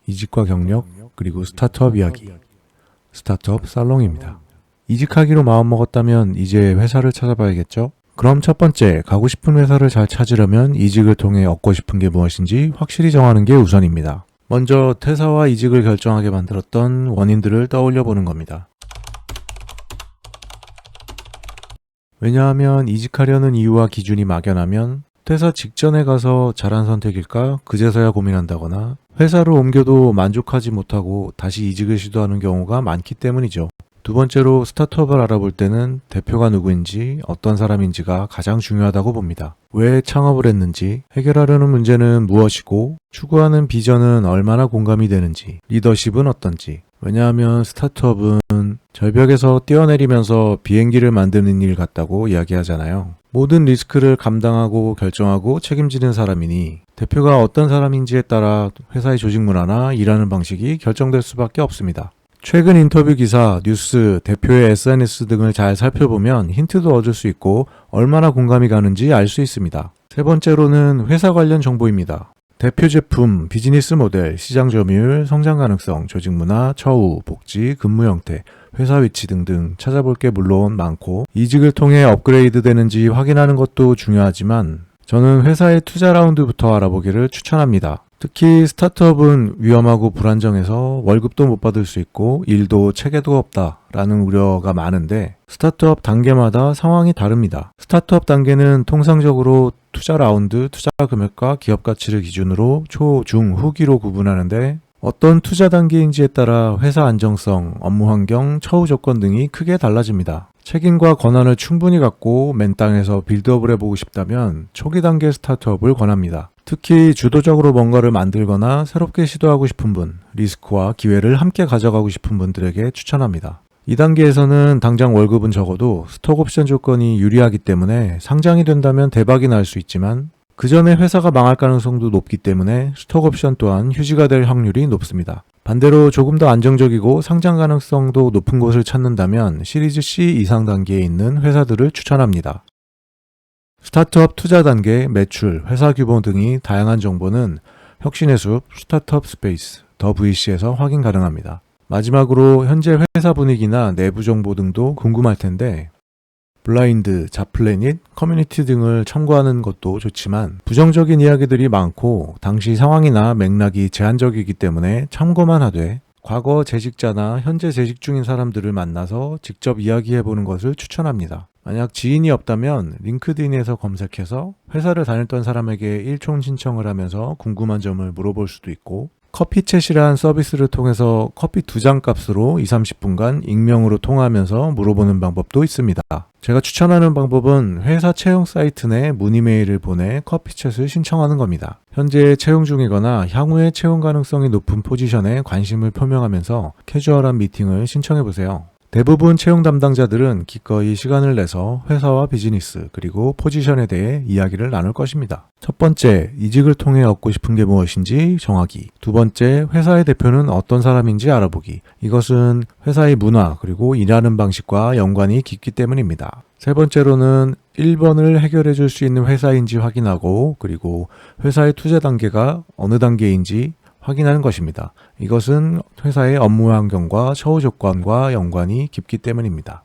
이직과 경력, 그리고 스타트업 이야기, 스타트업 살롱입니다. 이직하기로 마음먹었다면 이제 회사를 찾아봐야겠죠? 그럼 첫 번째, 가고 싶은 회사를 잘 찾으려면 이직을 통해 얻고 싶은 게 무엇인지 확실히 정하는 게 우선입니다. 먼저 퇴사와 이직을 결정하게 만들었던 원인들을 떠올려 보는 겁니다. 왜냐하면 이직하려는 이유와 기준이 막연하면 퇴사 직전에 가서 잘한 선택일까 그제서야 고민한다거나 회사를 옮겨도 만족하지 못하고 다시 이직을 시도하는 경우가 많기 때문이죠. 두 번째로 스타트업을 알아볼 때는 대표가 누구인지 어떤 사람인지가 가장 중요하다고 봅니다. 왜 창업을 했는지, 해결하려는 문제는 무엇이고, 추구하는 비전은 얼마나 공감이 되는지, 리더십은 어떤지. 왜냐하면 스타트업은 절벽에서 뛰어내리면서 비행기를 만드는 일 같다고 이야기하잖아요. 모든 리스크를 감당하고 결정하고 책임지는 사람이니 대표가 어떤 사람인지에 따라 회사의 조직 문화나 일하는 방식이 결정될 수밖에 없습니다. 최근 인터뷰 기사, 뉴스, 대표의 SNS 등을 잘 살펴보면 힌트도 얻을 수 있고 얼마나 공감이 가는지 알 수 있습니다. 세 번째로는 회사 관련 정보입니다. 대표 제품, 비즈니스 모델, 시장 점유율, 성장 가능성, 조직 문화, 처우, 복지, 근무 형태, 회사 위치 등등 찾아볼 게 물론 많고 이직을 통해 업그레이드 되는지 확인하는 것도 중요하지만 저는 회사의 투자 라운드부터 알아보기를 추천합니다. 특히 스타트업은 위험하고 불안정해서 월급도 못 받을 수 있고 일도 체계도 없다라는 우려가 많은데 스타트업 단계마다 상황이 다릅니다. 스타트업 단계는 통상적으로 투자 라운드, 투자 금액과 기업 가치를 기준으로 초, 중, 후기로 구분하는데 어떤 투자 단계인지에 따라 회사 안정성, 업무 환경, 처우 조건 등이 크게 달라집니다. 책임과 권한을 충분히 갖고 맨 땅에서 빌드업을 해보고 싶다면 초기 단계 스타트업을 권합니다. 특히 주도적으로 뭔가를 만들거나 새롭게 시도하고 싶은 분, 리스크와 기회를 함께 가져가고 싶은 분들에게 추천합니다. 2단계에서는 당장 월급은 적어도 스톡옵션 조건이 유리하기 때문에 상장이 된다면 대박이 날 수 있지만 그 전에 회사가 망할 가능성도 높기 때문에 스톡옵션 또한 휴지가 될 확률이 높습니다. 반대로 조금 더 안정적이고 상장 가능성도 높은 곳을 찾는다면 시리즈 C 이상 단계에 있는 회사들을 추천합니다. 스타트업 투자 단계, 매출, 회사 규모 등이 다양한 정보는 혁신의 숲, 스타트업 스페이스, 더 VC에서 확인 가능합니다. 마지막으로 현재 회사 분위기나 내부 정보 등도 궁금할 텐데 블라인드, 잡플래닛, 커뮤니티 등을 참고하는 것도 좋지만 부정적인 이야기들이 많고 당시 상황이나 맥락이 제한적이기 때문에 참고만 하되 과거 재직자나 현재 재직 중인 사람들을 만나서 직접 이야기해보는 것을 추천합니다. 만약 지인이 없다면 링크드인에서 검색해서 회사를 다녔던 사람에게 일총 신청을 하면서 궁금한 점을 물어볼 수도 있고 커피챗이란 서비스를 통해서 커피 2잔 값으로 20-30분간 익명으로 통화하면서 물어보는 방법도 있습니다. 제가 추천하는 방법은 회사 채용 사이트 내 문의 메일을 보내 커피챗을 신청하는 겁니다. 현재 채용 중이거나 향후에 채용 가능성이 높은 포지션에 관심을 표명하면서 캐주얼한 미팅을 신청해보세요. 대부분 채용 담당자들은 기꺼이 시간을 내서 회사와 비즈니스 그리고 포지션에 대해 이야기를 나눌 것입니다. 첫 번째, 이직을 통해 얻고 싶은 게 무엇인지 정하기. 두 번째, 회사의 대표는 어떤 사람인지 알아보기. 이것은 회사의 문화 그리고 일하는 방식과 연관이 깊기 때문입니다. 세 번째로는 1번을 해결해 줄 수 있는 회사인지 확인하고 그리고 회사의 투자 단계가 어느 단계인지 확인하는 것입니다. 이것은 회사의 업무 환경과 처우 조건과 연관이 깊기 때문입니다.